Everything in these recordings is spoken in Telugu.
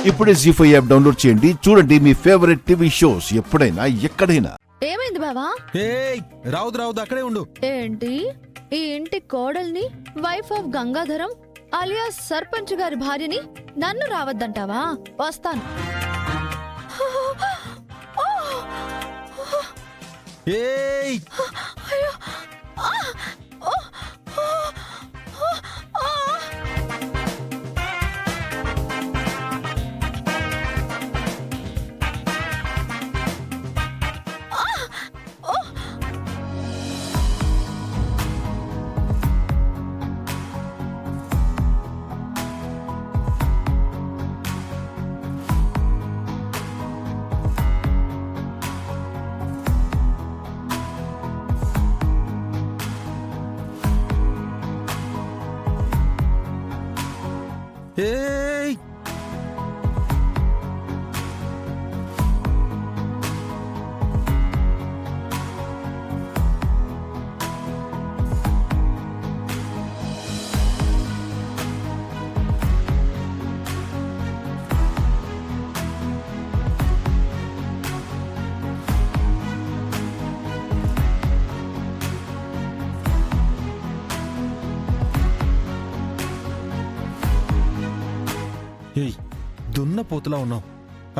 ఇప్పుడే జీ5 యాప్ డౌన్లోడ్ చేయండి. చూడండి మీ ఫేవరెట్ టీవీ షోస్ ఎప్పుడైనా ఎక్కడైనా. ఏమైంది బావా? రావుదు అక్కడే ఉండు. ఏంటి ఈ ఇంటి కోడల్ని, wife of Gangadharam alias sarpanch గారి భార్యని నన్ను రావద్దంటావా? వస్తాను. ఏయ్ అయ్యో! ఏయ్ ఏయ్ దున్న పోతులా ఉన్నావు.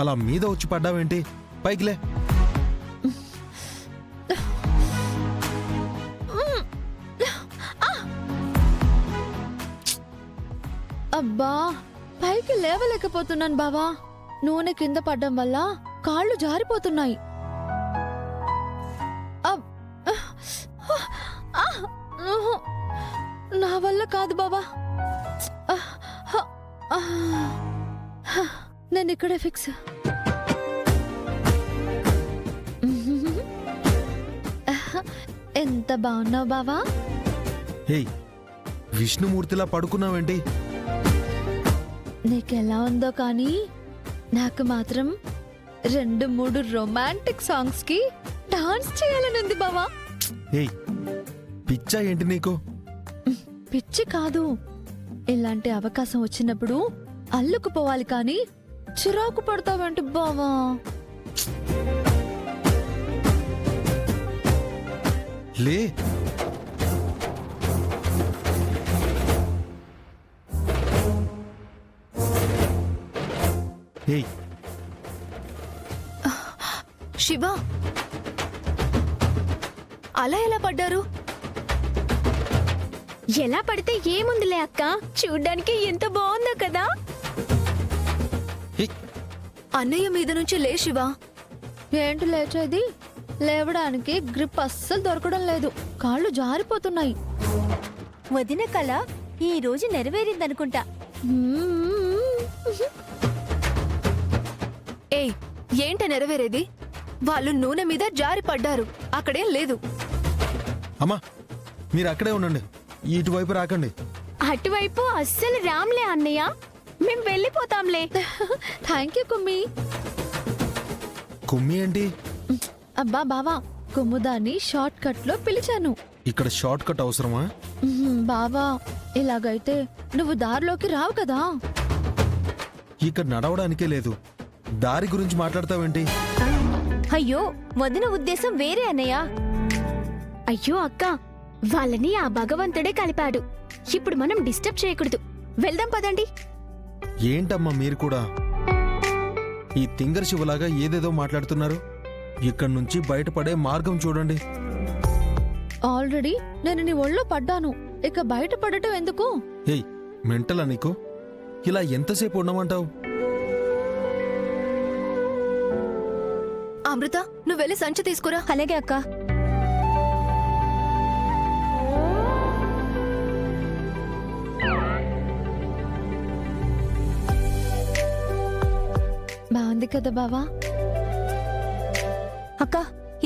అలా మీద వచ్చి పడ్డావేంటి? పైకిలే. అబ్బా, పైకి లేవలేకపోతున్నాను బావా. నూనె కింద పడ్డం వల్ల కాళ్ళు జారిపోతున్నాయి. నా వల్ల కాదు బావా. నేను ఇక్కడే ఫిక్స్. ఎంత బాగున్నావు బావా? ఏయ్ విష్ణుమూర్తిలా పడుకున్నావేంటి? నీకెలా ఉందో కానీ నాకు మాత్రం 2-3 రొమాంటిక్ సాంగ్స్ కి డాన్స్ చేయాలనుంది బావా. ఏయ్ పిచ్చా ఏంటి నీకు? పిచ్చి కాదు, ఇలాంటి అవకాశం వచ్చినప్పుడు అల్లుకుపోవాలి కానీ చిరాకు పడతావేంటి బావా? లే. ఏయ్ శివ, అలా ఎలా పడ్డారు? ఎలా పడితే ఏముందిలే అక్క, చూడ్డానికి ఎంత బాగుందో కదా. ఏయ్ అన్నయ్య మీద నుంచి లే శివ. ఏంటి లేచేది? లేవడానికి గ్రిప్ అస్సలు దొరకడం లేదు, కాళ్ళు జారిపోతున్నాయి. వదిన కళ ఈ రోజు నెరవేరిందనుకుంటా. ఏయ్, ఏంట నెరవేరేది? వాళ్ళు నూనె మీద జారి పడ్డారు, అక్కడేం లేదు. అమ్మా మీరు అక్కడే ఉండండి, ఇటువైపు రాకండి. అటువైపు అస్సలు రామ్లే అన్నయ్య, మేం వెళ్ళిపోతాంలే. Thank you కుమ్మి. కుమ్మి ఏంటి? అబ్బా బావా, కుమ్ముదాన్ని షార్ట్ కట్ లో పిలిచాను. ఇక్కడ షార్ట్ కట్ అవసరమా? బావా, ఇలాగైతే నువ్వు దారిలోకి రావు కదా. ఇక్కడ నడవడానికే లేదు, దారి గురించి మాట్లాడతావేంటి? అయ్యో వదిన ఉద్దేశం వేరే అన్నయ్య. అయ్యో అక్క, వాళ్ళని ఆ భగవంతుడే కలిపాడు. ఇప్పుడు మనం డిస్టర్బ్ చేయకూడదు. వెళ్దాం పదండి. ఏంటమ్మా మీరు కూడా ఈ తింగర్ శివలాగా ఏదేదో మాట్లాడుతున్నారు. ఇక్కడి నుంచి బయటపడే మార్గం చూడండి. ఆల్రెడీ నేను నీ ఒళ్ళో పడ్డాను, ఇక బయట పడటం ఎందుకు? ఏయ్ మెంటలా నీకు? ఇలా ఎంతసేపు ఉండమంటావు? అమృత, నువ్వు వెళ్ళి సంచి తీసుకురా. అలాగే అక్క. బాగుంది కదా బావా? అక్క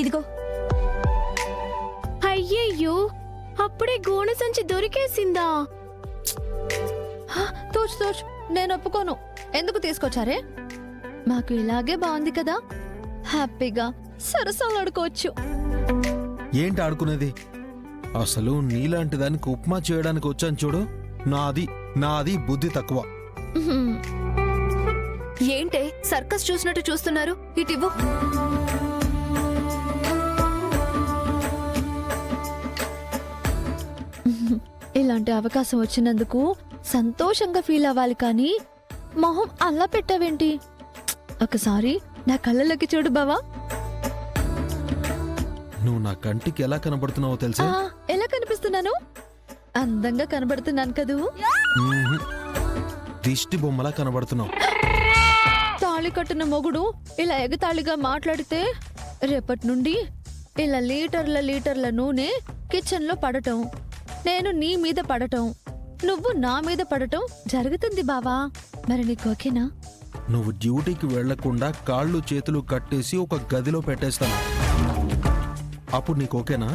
ఇదిగో. అయ్యయ్యో, అప్పుడే గోణ సంచి దొరికేసిందా? తోచు, నేను ఒప్పుకోను. ఎందుకు తీసుకొచ్చారే? మాకు ఇలాగే బాగుంది కదా, హ్యాపీగా సరసాలు ఆడుకోవచ్చు. ఏంటి ఆడుకునేది? అసలు నీలాంటి దానికి ఉప్మా చేయడానికి వచ్చాను చూడు. నాది బుద్ధి తక్కువ. ఏంటే సర్కస్ చూసినట్టు చూస్తున్నారు? ఇటివ్వు. ఇలాంటి అవకాశం వచ్చినందుకు సంతోషంగా ఫీల్ అవ్వాలి కానీ మొహం అల్లా పెట్టావేంటి? ఒకసారి నా కళ్ళలోకి చూడు బావా. నువ్వు నా కంటికి ఎలా కనబడుతున్నావో తెలుసా? ఎలా కనిపిస్తున్నాను? అందంగా కనబడుతున్నాను కదూ. మ్మ్హ్. దిష్టి బొమ్మలా కనబడుతున్నావు. తాళి కట్టిన మొగుడు ఇలా ఎగతాళిగా మాట్లాడితే రేపటి నుండి ఇలా లీటర్ల నూనె కిచెన్ లో పడటం, నేను నీ మీద పడటం, నువ్వు నా మీద పడటం జరుగుతుంది బావా. మరి నీకు ఓకేనా? నువ్వు డ్యూటీకి వెళ్లకుండా కాళ్ళు చేతులు కట్టేసి ఒక గదిలో పెట్టేస్తాను. అప్పుడు నీకు ఓకేనా?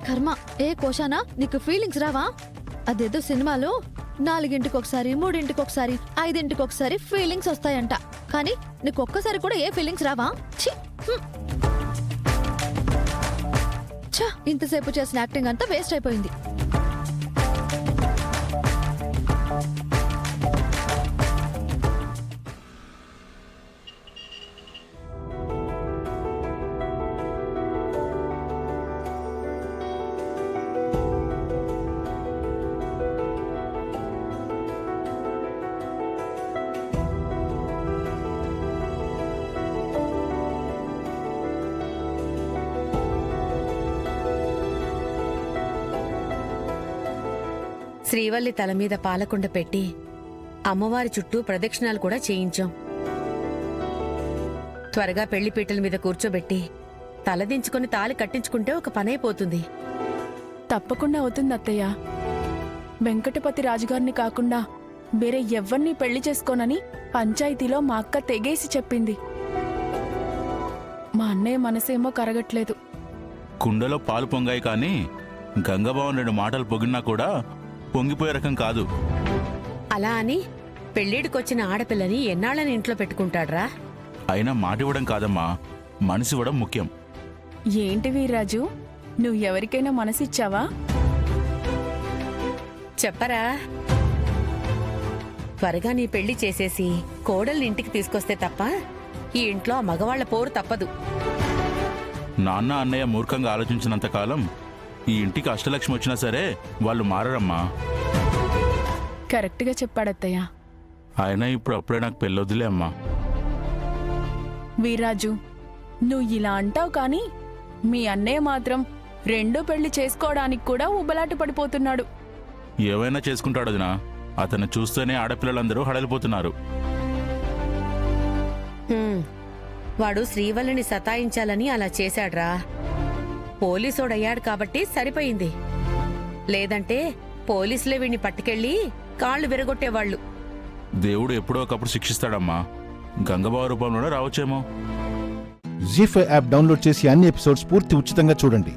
కర్మ ఏ కోశానా నీకు ఫీలింగ్స్ రావా? అదేదో సినిమాలో 4ంటికి ఒకసారి, 3ంటికి ఒకసారి, 5ంటికి ఒకసారి ఫీలింగ్స్ వస్తాయంట. కానీ నీకు ఒక్కసారి కూడా ఏ ఫీలింగ్స్ రావా? ఛీ! ఛ! ఇంతసేపు చేసిన యాక్టింగ్ అంతా వేస్ట్ అయిపోయింది. శ్రీవల్లి తల మీద పాలకుండ పెట్టి అమ్మవారి చుట్టూ ప్రదక్షిణాలు కూడా చేయించాం. త్వరగా పెళ్లిపీటల మీద కూర్చోబెట్టి తలదించుకొని తాళి కట్టించుకుంటే ఒక పనైపోతుంది. తప్పకుండా అవుతుంది అత్తయ్య. వెంకటపతి రాజుగారిని కాకుండా వేరే ఎవ్వరినీ పెళ్లి చేసుకోనని పంచాయతీలో మా అక్క తెగేసి చెప్పింది. మా అన్నయ్య మనసేమో కరగట్లేదు. కుండలో పాలు పొంగాయి కానీ గంగబావన్ 2 మాటలు పొగిడినా కూడా పొంగిపోయే రకం కాదు. అలా అని పెళ్లిడికొచ్చిన ఆడపిల్లని ఎన్నాళ్ళని ఇంట్లో పెట్టుకుంటాడ్రా? అయినా మాట ఇవ్వడం కాదమ్మా, మనసు ఇవ్వడం ముఖ్యం. ఏంటి వీర్రాజు, నువ్వు ఎవరికైనా మనసిచ్చావా? చెప్పరా? త్వరగా నీ పెళ్లి చేసేసి కోడల్ని ఇంటికి తీసుకొస్తే తప్ప ఈ ఇంట్లో ఆ మగవాళ్ల పోరు తప్పదు. నాన్న అన్నయ్య మూర్ఖంగా ఆలోచించినంతకాలం ఈ ఇంటికి అష్టలక్ష్మి వచ్చినా సరే వాళ్ళు మారరమ్మా. కరెక్ట్గా చెప్పాడత్తయ్య. అయినా ఇప్పుడు అప్పుడే నాకు పెళ్ళొద్దులే అమ్మా. వీర్రాజు, నువ్వు ఇలా అంటావు కానీ మీ అన్నయ్య మాత్రం 2 పెళ్లి చేసుకోవడానికి కూడా ఉబలాట పడిపోతున్నాడు. ఏవైనా చేసుకుంటాడు వదినా, అతన్ని చూస్తేనే ఆడపిల్లలందరూ హడలిపోతున్నారు. వాడు శ్రీవల్లిని సతాయించాలని అలా చేశాడ్రా. పోలీసోడయ్యాడు కాబట్టి సరిపోయింది. లేదంటే పోలీసులే వీడిని పట్టుకెళ్ళి కాళ్ళు విరగొట్టేవాళ్లు. దేవుడు ఎప్పుడో ఒకప్పుడు శిక్షిస్తాడమ్మా. గంగబావ రూపంలోనే రావచ్చేమో. జీ5 యాప్ డౌన్లోడ్ చేసి అన్ని ఎపిసోడ్స్ పూర్తి ఉచితంగా చూడండి.